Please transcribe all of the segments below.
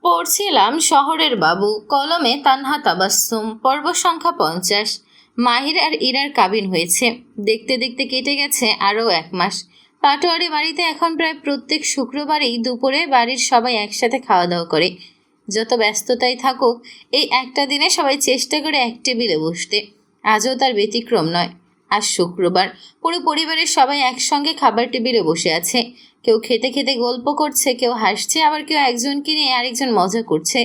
পড়ছিলাম শহরের বাবু, কলমে তানহা তাবাস্সুম, পর্ব সংখ্যা 50। মাহির আর ইরার কাবিন হয়েছে। দেখতে দেখতে কেটে গেছে আরও 1 মাস। পাটোয়ারি বাড়িতে এখন প্রায় প্রত্যেক শুক্রবারেই দুপুরে বাড়ির সবাই একসাথে খাওয়া দাওয়া করে। যত ব্যস্ততাই থাকুক, এই একটা দিনে সবাই চেষ্টা করে এক টেবিলে বসতে। আজও তার ব্যতিক্রম নয়। আজ শুক্রবার, পুরো পরিবারের সবাই একসঙ্গে খাবার টেবিলে বসে আছে। কেউ খেতে খেতে গল্প করছে, কেউ হাসছে, আবার কেউ একজনকে নিয়ে আরেকজন মজা করছে।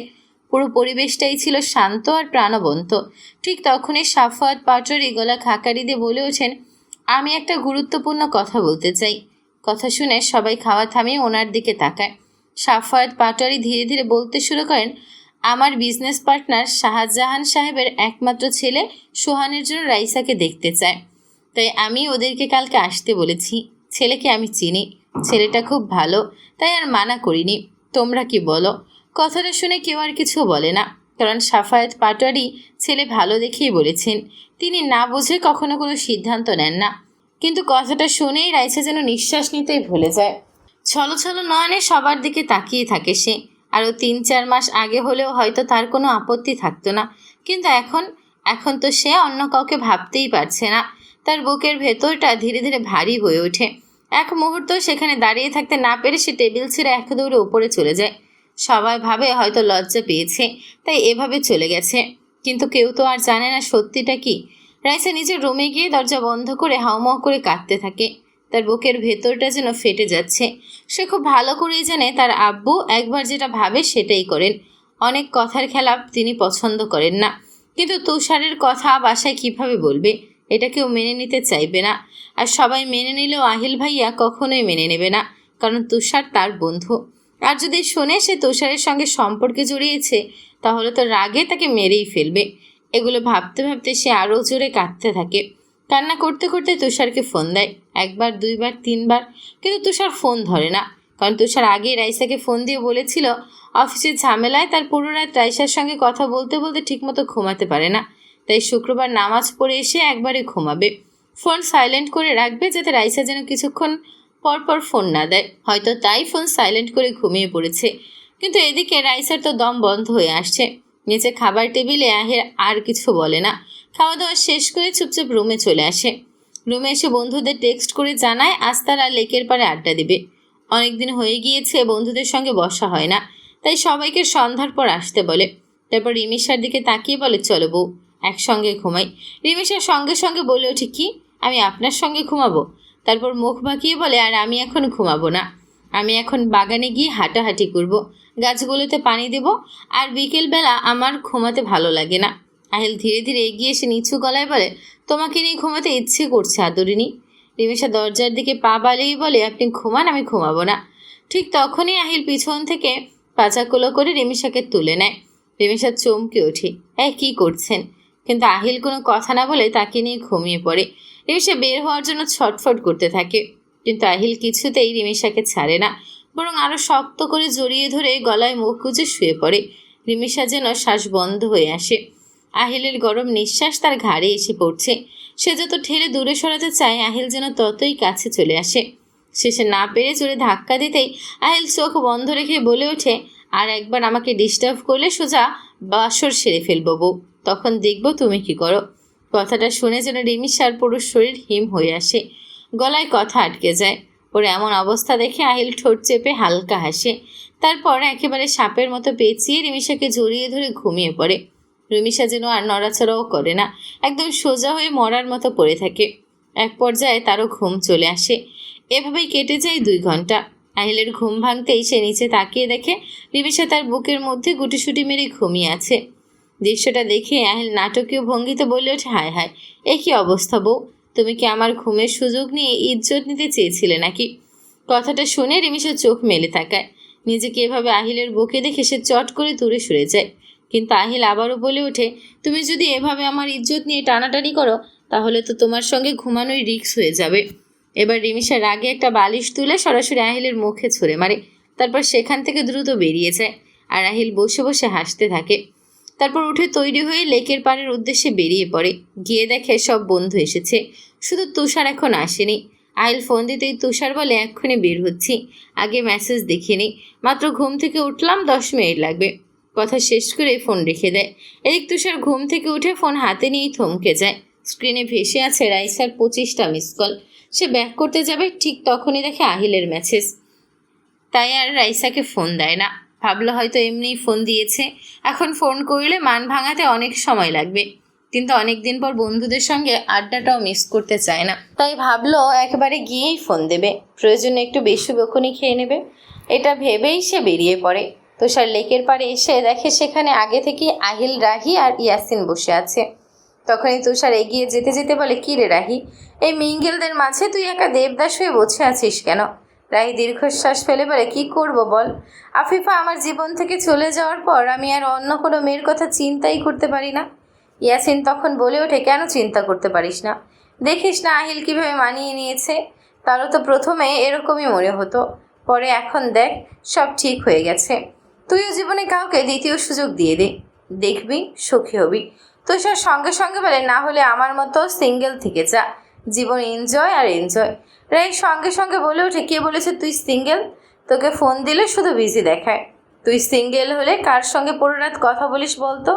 পুরো পরিবেশটাই ছিল শান্ত আর প্রাণবন্ত। ঠিক তখনই সাফওয়াত পাটোয়ারি গলা খাকারি দিয়ে বলে ওঠেন, আমি একটা গুরুত্বপূর্ণ কথা বলতে চাই। কথা শুনে সবাই খাওয়া থামিয়ে ওনার দিকে তাকায়। সাফওয়াত পাটোয়ারি ধীরে ধীরে বলতে শুরু করেন, আমার বিজনেস পার্টনার শাহজাহান সাহেবের একমাত্র ছেলে সোহানের জন্য রাইসাকে দেখতে চায়। তাই আমি ওদেরকে কালকে আসতে বলেছি। ছেলেকে আমি চিনি, ছেলেটা খুব ভালো, তাই আর মানা করিনি। তোমরা কি বলো? কথাটা শুনে কেউ আর কিছু বলে না, কারণ সাফায়েত পাটোয়ারি ছেলে ভালো দেখেই বলেছেন। তিনি না বুঝে কখনো কোনো সিদ্ধান্ত নেন না। কিন্তু কথাটা শুনেই রাইসা যেন নিঃশ্বাস নিতেই ভুলে যায়। ছলো ছলো নয়নে সবার দিকে তাকিয়ে থাকে সে। আরও 3-4 মাস আগে হলেও হয়তো তার কোনো আপত্তি থাকতো না, কিন্তু এখন তো সে অন্য কাউকে ভাবতেই পারছে না। তার বুকের ভেতরটা ধীরে ধীরে ভারী হয়ে ওঠে। এক মুহূর্ত সেখানে দাঁড়িয়ে থাকতে না পেরে সে টেবিল ছেড়ে এক দৌড়ে উপরে চলে যায়। সবাই ভাবে হয়তো লজ্জা পেয়েছে, তাই এভাবে চলে গেছে। কিন্তু কেউ তো আর জানে না সত্যিটা কি। রাইসা নিজের রুমে গিয়ে দরজা বন্ধ করে হাউমাউ করে কাঁদতে থাকে। তার বুকের ভেতরটা যেন ফেটে যাচ্ছে। সে খুব ভালো করেই জানে তার আব্বু একবার যেটা ভাবে সেটাই করেন। অনেক কথার খেলাপ তিনি পছন্দ করেন না, কিন্তু তুষারের কথা বাসায় কিভাবে বলবে? এটা কেউ মেনে নিতে চাইবে না। আর সবাই মেনে নিলেও আহিল ভাইয়া কখনোই মেনে নেবে না, কারণ তুষার তার বন্ধু। আর যদি শোনে সে তুষারের সঙ্গে সম্পর্কে জড়িয়েছে, তাহলে তো রাগে তাকে মেরেই ফেলবে। এগুলো ভাবতে ভাবতে সে আরও জোরে কাঁদতে থাকে। কান্না করতে করতে তুষারকে ফোন দেয়, 1বার 2বার 3বার, কিন্তু তুষার ফোন ধরে না। কারণ তুষার আগেই রাইসাকে ফোন দিয়ে বলেছিল অফিসের ঝামেলায় তার পুরো রাত রাইসার সঙ্গে কথা বলতে বলতে ঠিকমতো ঘুমাতে পারে না। তাই শুক্রবার নামাজ পড়ে এসে একবারে ঘুমাবে। ফোন সাইলেন্ট করে রাখবে, যাতে রাইসা যেন কিছুক্ষণ পরপর ফোন না দেয়। হয়তো তাই ফোন সাইলেন্ট করে ঘুমিয়ে পড়েছে। কিন্তু এদিকে রাইসার তো দম বন্ধ হয়ে আসছে। নিচে খাবার টেবিলে আহির আর কিছু বলে না। খাওয়া দাওয়া শেষ করে চুপচাপ রুমে চলে আসে। রুমে এসে বন্ধুদের টেক্সট করে জানায় আজ তারা লেকের পাড়ে আড্ডা দিবে। অনেকদিন হয়ে গিয়েছে বন্ধুদের সঙ্গে বসা হয় না, তাই সবাইকে সন্ধ্যার পর আসতে বলে। তারপর রিমিশার দিকে তাকিয়ে বলে, চলো বউ, একসঙ্গে ঘুমাই। রিমিশার সঙ্গে সঙ্গে বলে ওঠে, কি আমি আপনার সঙ্গে ঘুমাবো? তারপর মুখ বাঁকিয়ে বলে, আর আমি এখন ঘুমাবো না। আমি এখন বাগানে গিয়ে হাঁটাহাঁটি করব, গাছগুলোতে পানি দেব, আর বিকেলবেলা আমার ঘুমাতে ভালো লাগে না। আহিল ধীরে ধীরে এগিয়ে এসে নিচু গলায় বলে, তোমাকে নিয়ে ঘুমাতে ইচ্ছে করছে আদরিনী। রিমিশা দরজার দিকে পা বালিয়ে বলে, আপনি ঘুমান, আমি ঘুমাবো না। ঠিক তখনই আহিল পিছন থেকে পাচাকুলো করে রিমিশাকে তুলে নেয়। রিমিশা চমকে ওঠে, কী করছেন? কিন্তু আহিল কোনো কথা না বলে তাকে নিয়ে ঘুমিয়ে পড়ে। রিমিশা বের হওয়ার জন্য ছটফট করতে থাকে, কিন্তু আহিল কিছুতেই রিমিশাকে ছাড়ে না, বরং আরও শক্ত করে জড়িয়ে ধরে গলায় মুখ গুজে শুয়ে পড়ে। রিমিশা যেন শ্বাস বন্ধ হয়ে আসে। আহিলের গরম নিঃশ্বাস তার ঘাড়ে এসে পড়ছে। সে যত ঠেলে দূরে সরাতে চায়, আহিল যেন ততই কাছে চলে আসে। শেষে না পেরে জোরে ধাক্কা দিতেই আহিল চোখ বন্ধ রেখে বলে ওঠে, আর একবার আমাকে ডিস্টার্ব করলে সোজা বাসর সেরে ফেলবো বউ, তখন দেখবো তুমি কি করো। কথাটা শুনে যেন রিমিশার পুরো শরীর হিম হয়ে আসে। গলায় কথা আটকে যায়। ওর এমন অবস্থা দেখে আহিল ঠোঁট চেপে হালকা হাসে। তারপর একেবারে সাপের মতো পেঁচিয়ে রিমিশাকে জড়িয়ে ধরে ঘুমিয়ে পড়ে। রিমিশা যেন আর নড়াচড়াও করে না, একদম সোজা হয়ে মরার মতো পড়ে থাকে। এক পর্যায়ে তারও ঘুম চলে আসে। এভাবেই কেটে যায় 2 ঘন্টা। আহিলের ঘুম ভাঙতেই সে নিচে তাকিয়ে দেখে রিমিশা তার বুকের মধ্যে গুটিসুটি মেরে ঘুমিয়ে আছে। দৃশ্যটা দেখে আহিল নাটকীয় ভঙ্গিতে বলে ওঠে, হায় হায়, এ কী অবস্থা বউ, তুমি কি আমার ঘুমের সুযোগ নিয়ে ইজ্জত নিতে চেয়েছিলে নাকি? কথাটা শুনে রিমিশা চোখ মেলে তাকায়। নিজেকে এভাবে আহিলের বুকে দেখে সে চট করে দূরে সরে যায়। কিন্তু আহিল আবারও বলে ওঠে, তুমি যদি এভাবে আমার ইজ্জত নিয়ে টানাটানি করো, তাহলে তো তোমার সঙ্গে ঘুমানোই রিস্ক হয়ে যাবে। এবার রিমিশা রাগে একটা বালিশ তুলে সরাসরি আহিলের মুখে ছুঁড়ে মারে। তারপর সেখান থেকে দ্রুত বেরিয়ে যায়। আর আহিল বসে বসে হাসতে থাকে। তারপর উঠে তৈরি হয়ে লেকের পাড়ের উদ্দেশ্যে বেরিয়ে পড়ে। গিয়ে দেখে সব বন্ধু এসেছে, শুধু তুষার এখন আসেনি। আহিল ফোন দিতেই তুষার বলে এক্ষুনি বের হচ্ছি, আগে মেসেজ দেখিনি, মাত্র ঘুম থেকে উঠলাম, 10 মিনিট লাগবে। কথা শেষ করে ফোন রেখে দেয়। এদিক তুষার ঘুম থেকে উঠে ফোন হাতে নিয়েই থমকে যায়। স্ক্রিনে ভেসে আছে রাইসার 25টা মিস কল। সে ব্যাক করতে যাবে, ঠিক তখনই দেখে আহিলের মেসেজ। তাই আর রাইসাকে ফোন দেয় না, ভাবলো হয়তো এমনিই ফোন দিয়েছে, এখন ফোন করলে মান ভাঙাতে অনেক সময় লাগবে। কিন্তু অনেকদিন পর বন্ধুদের সঙ্গে আড্ডাটাও মিস করতে চায় না, তাই ভাবলো একেবারে গিয়েই ফোন দেবে, প্রয়োজনে একটু বেশি বকুনি খেয়ে নেবে। এটা ভেবেই সে বেরিয়ে পড়ে। তুষার লেকের পাড়ে এসে দেখে সেখানে আগে থেকেই আহিল, রাহি আর ইয়াসিন বসে আছে। তখনই তুষার এগিয়ে যেতে যেতে বলে, কি রে রাহি, এই মিঙ্গেলদের মাঝে তুই একা দেবদাস হয়ে বসে আছিস কেন? রাহি দীর্ঘশ্বাস ফেলে বলে, কি করব বল, আফিফা আমার জীবন থেকে চলে যাওয়ার পর আমি আর অন্য কোনো মেয়ের কথা চিন্তাই করতে পারি না। ইয়াসিন তখন বলে ওঠে, কেন চিন্তা করতে পারিস না? দেখিস না আহিল কিভাবে মানিয়ে নিয়েছে, তারও তো প্রথমে এরকমই মনে হতো, পরে এখন দেখ সব ঠিক হয়ে গেছে। তুইও জীবনে কাউকে দ্বিতীয় সুযোগ দিয়ে দে, দেখবি সুখী হবি। তুষার সঙ্গে সঙ্গে বলে, না হলে আমার মতো সিঙ্গেল থেকে যা, জীবন এনজয় আর এনজয়। রাই সঙ্গে সঙ্গে বলে ওঠে, কে বলেছে তুই সিঙ্গেল? তোকে ফোন দিলে শুধু বিজি দেখায়। তুই সিঙ্গেল হলে কার সঙ্গে পুরো রাত কথা বলিস বলতো?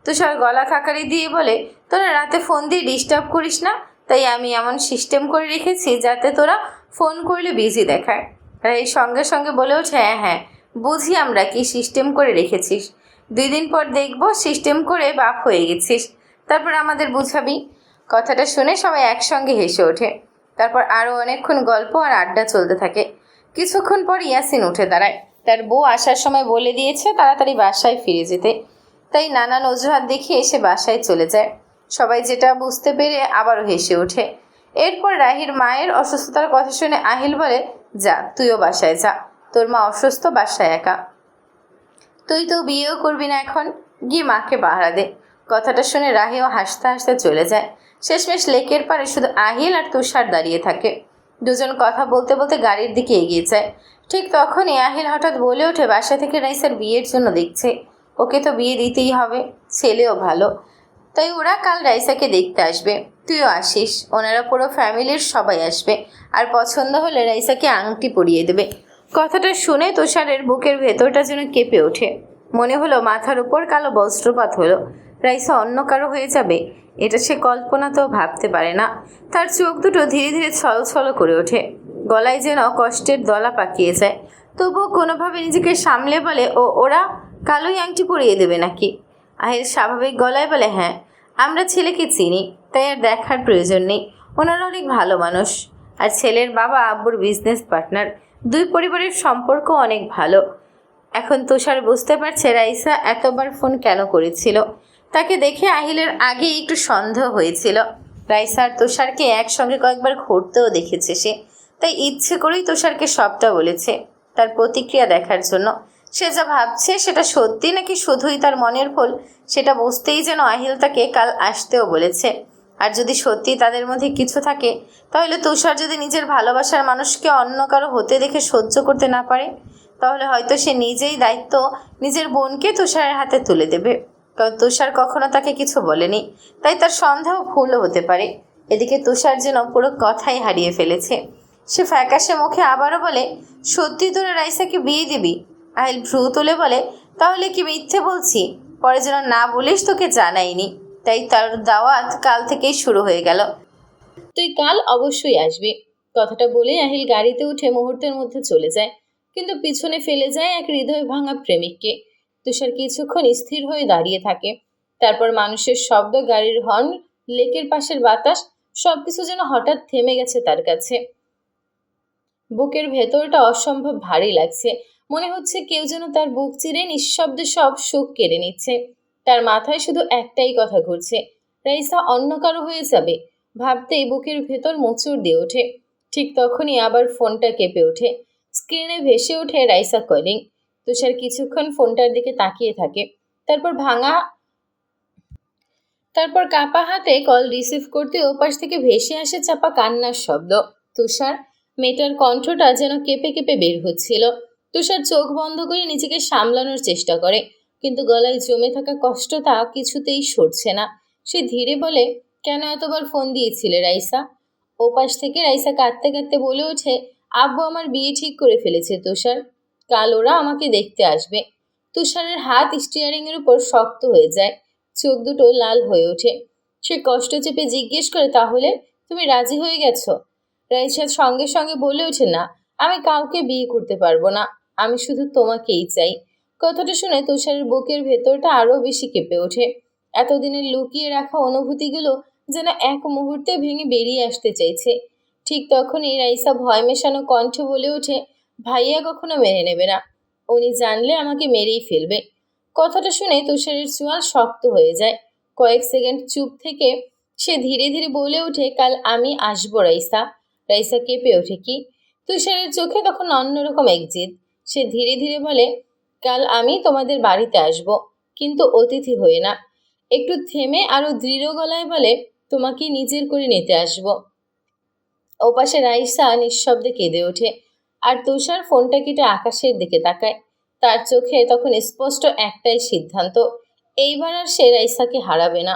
তুষার গলা খাকারি দিয়ে বলে, তোরা রাতে ফোন দিয়ে ডিস্টার্ব করিস না, তাই আমি এমন সিস্টেম করে রেখেছি যাতে তোরা ফোন করলে বিজি দেখায়। রাই সঙ্গে সঙ্গে বলে ওঠে, হ্যাঁ হ্যাঁ বুঝি আমরা কি সিস্টেম করে রেখেছিস, 2 দিন পর দেখবো সিস্টেম করে বাপ হয়ে গেছিস, তারপর আমাদের বুঝাবি। কথাটা শুনে সবাই একসঙ্গে হেসে ওঠে। তারপর আরও অনেকক্ষণ গল্প আর আড্ডা চলতে থাকে। কিছুক্ষণ পর ইয়াসিন উঠে দাঁড়ায়। তার বউ আসার সময় বলে দিয়েছে তাড়াতাড়ি বাসায় ফিরে যেতে, তাই নানান অজুহাত দেখিয়ে এসে বাসায় চলে যায়। সবাই যেটা বুঝতে পেরে আবারও হেসে ওঠে। এরপর রাহির মায়ের অসুস্থতার কথা শুনে আহিল বলে, যা তুইও বাসায় যা, তোর মা অসুস্থ, বাসায় একা, তুই তো বিয়েও করবি না এখন, গিয়ে মাকে পাহারা দে। কথাটা শুনে রাহিও হাসতে হাসতে চলে যায়। শেষমেশ লেকের পাড়ে শুধু আহিল আর তুষার দাঁড়িয়ে থাকে। দুজন কথা বলতে বলতে গাড়ির দিকে এগিয়ে যায়। ঠিক তখনই আহিল হঠাৎ বলে ওঠে, বাসা থেকে রাইসার বিয়ের জন্য দেখছে, ওকে তো বিয়ে দিতেই হবে, ছেলেও ভালো, তাই ওরা কাল রাইসাকে দেখতে আসবে, তুইও আসিস, ওনারা পুরো ফ্যামিলির সবাই আসবে, আর পছন্দ হলে রাইসাকে আংটি পরিয়ে দেবে। কথাটা শুনে তুষারের বুকের ভেতরটা যেন কেঁপে ওঠে। মনে হলো মাথার উপর কালো বস্ত্রপাত হলো, রাইসা অন্য কারো হয়ে যাবে, এটা সে কল্পনাতেও ভাবতে পারে না। তার চোখ দুটো ধীরে ধীরে ছলছল করে ওঠে, গলায় যেন কষ্টের দলা পাকিয়ে যায়। তবুও কোনোভাবে নিজেকে সামলে বলে, ওরা কালোই আংটি পরিয়ে দেবে নাকি? আহিল স্বাভাবিক গলায় বলে, হ্যাঁ, আমরা ছেলেকে চিনি, তাই আর দেখার প্রয়োজন নেই, ওনারা অনেক ভালো মানুষ, আর ছেলের বাবা আব্বুর বিজনেস পার্টনার, 2 পরিবারের সম্পর্ক অনেক ভালো। এখন তুষার বুঝতে পারছে রাইসা এতবার ফোন কেন করেছিল। তাকে দেখে আহিলের আগেই একটু সন্দেহ হয়েছিল। রাইসা আর তুষারকে একসঙ্গে কয়েকবার ঘুরতেও দেখেছে সে, তাই ইচ্ছে করেই তুষারকে সবটা বলেছে, তার প্রতিক্রিয়া দেখার জন্য। সে যা ভাবছে সেটা সত্যি নাকি শুধুই তার মনের ভুল, সেটা বুঝতেই যেন আহিল তাকে কাল আসতেও বলেছে। আর যদি সত্যি তাদের মধ্যে কিছু থাকে, তাহলে তুষার যদি নিজের ভালোবাসার মানুষকে অন্য কারো হতে দেখে সহ্য করতে না পারে, তাহলে হয়তো সে নিজেই দায়িত্ব নিজের বোনকে তুষারের হাতে তুলে দেবে। কারণ তুষার কখনো তাকে কিছু বলেনি, তাই তার সন্দেহ ভুলও হতে পারে। এদিকে তুষার যেন পুরো কথাই হারিয়ে ফেলেছে। সে ফ্যাকাশে মুখে আবারও বলে, সত্যি তোরা রাইসাকে বিয়ে দিবি? আহিল ভ্রু তুলে বলে, তাহলে কি মিথ্যে বলছি? পরে যেন না বলিস তোকে জানাইনি, তাই তার দাওয়াত কাল থেকেই শুরু হয়ে গেল, তুই কাল অবশ্যই আসবি। কথাটা বলে আহিল গাড়িতে উঠে মুহূর্তের মধ্যে চলে যায়, কিন্তু পিছনে ফেলে যায় এক হৃদয় ভাঙা প্রেমিককে। তুষার কিছুক্ষণ স্থির হয়ে দাঁড়িয়ে থাকে। তারপর মানুষের শব্দ, গাড়ির হর্ন, লেকের পাশের বাতাস, সবকিছু যেন হঠাৎ থেমে গেছে তার কাছে। বুকের ভেতরটা অসম্ভব ভারী লাগছে, মনে হচ্ছে কেউ যেন তার বুক চিরে নিঃশব্দে সব সুখ কেড়ে নিচ্ছে। তার মাথায় শুধু একটাই কথা ঘুরছে, রাইসা অন্য কারো হয়ে যাবে। ভাবতেই বুকের ভেতর মোচড় দিয়ে ওঠে। ঠিক তখনই আবার ফোনটা কেঁপে ওঠে। স্ক্রিনে ভেসে ওঠে রাইসা কলিং। তুষার কিছুক্ষণ ফোনটার দিকে তাকিয়ে থাকে, তারপর কাপা হাতে কল রিসিভ করতে ওপাশ থেকে ভেসে আসে চাপা কান্নার শব্দ। তুষার, মেয়েটার কণ্ঠটা যেন কেঁপে কেঁপে বের হচ্ছিল। তুষার চোখ বন্ধ করে নিজেকে সামলানোর চেষ্টা করে, কিন্তু গলায় জমে থাকা কষ্টটা কিছুতেই সরছে না। সে ধীরে বলে, কেন এতবার ফোন দিয়েছিলে রাইসা? ওপাশ থেকে রাইসা কাঁদতে কাঁদতে বলে ওঠে, আব্বু আমার বিয়ে ঠিক করে ফেলেছে তুষার। কাল ওরা আমাকে দেখতে আসবে। তুষারের হাত স্টিয়ারিং এর উপর শক্ত হয়ে যায়, চোখ দুটো লাল হয়ে ওঠে। সে কষ্ট চেপে জিজ্ঞেস করে, তাহলে তুমি রাজি হয়ে গেছো? রাইসা সঙ্গে সঙ্গে বলে ওঠে, না, আমি কাউকে বিয়ে করতে পারবো না, আমি শুধু তোমাকেই চাই। কথাটা শুনে তুষারের বুকের ভেতরটা আরো বেশি কেঁপে ওঠে। এতদিনের লুকিয়ে রাখা অনুভূতিগুলো যেন এক মুহূর্তে ভেঙে বেরিয়ে আসতে চাইছে। ঠিক তখনই রাইসা ভয় মেশানো কণ্ঠে বলে ওঠে, ভাইয়া কখনো মেনে নেবে না, উনি জানলে আমাকে মেরেই ফেলবে। কথাটা শুনে তুষারের চোয়াল শক্ত হয়ে যায়। কয়েক সেকেন্ড চুপ থেকে সে ধীরে ধীরে বলে ওঠে, কাল আমি আসবো রাইসা। রাইসা কেঁপে ওঠে, কি? তুষারের চোখে তখন অন্যরকম এক জেদ। সে ধীরে ধীরে বলে, কাল আমি তোমাদের বাড়িতে আসব, কিন্তু অতিথি হয়ে না। একটু থেমে আরো দৃঢ় গলায় বলে, তোমাকে নিজের করে নিতে আসব। ওপাশে রাইসা নিঃশব্দে কেঁদে ওঠে, আর তুষার ফোনটা কেটে আকাশের দিকে তাকায়। তার চোখে তখন স্পষ্ট একটাই সিদ্ধান্ত, এইবার আর সে রাইসাকে হারাবে না।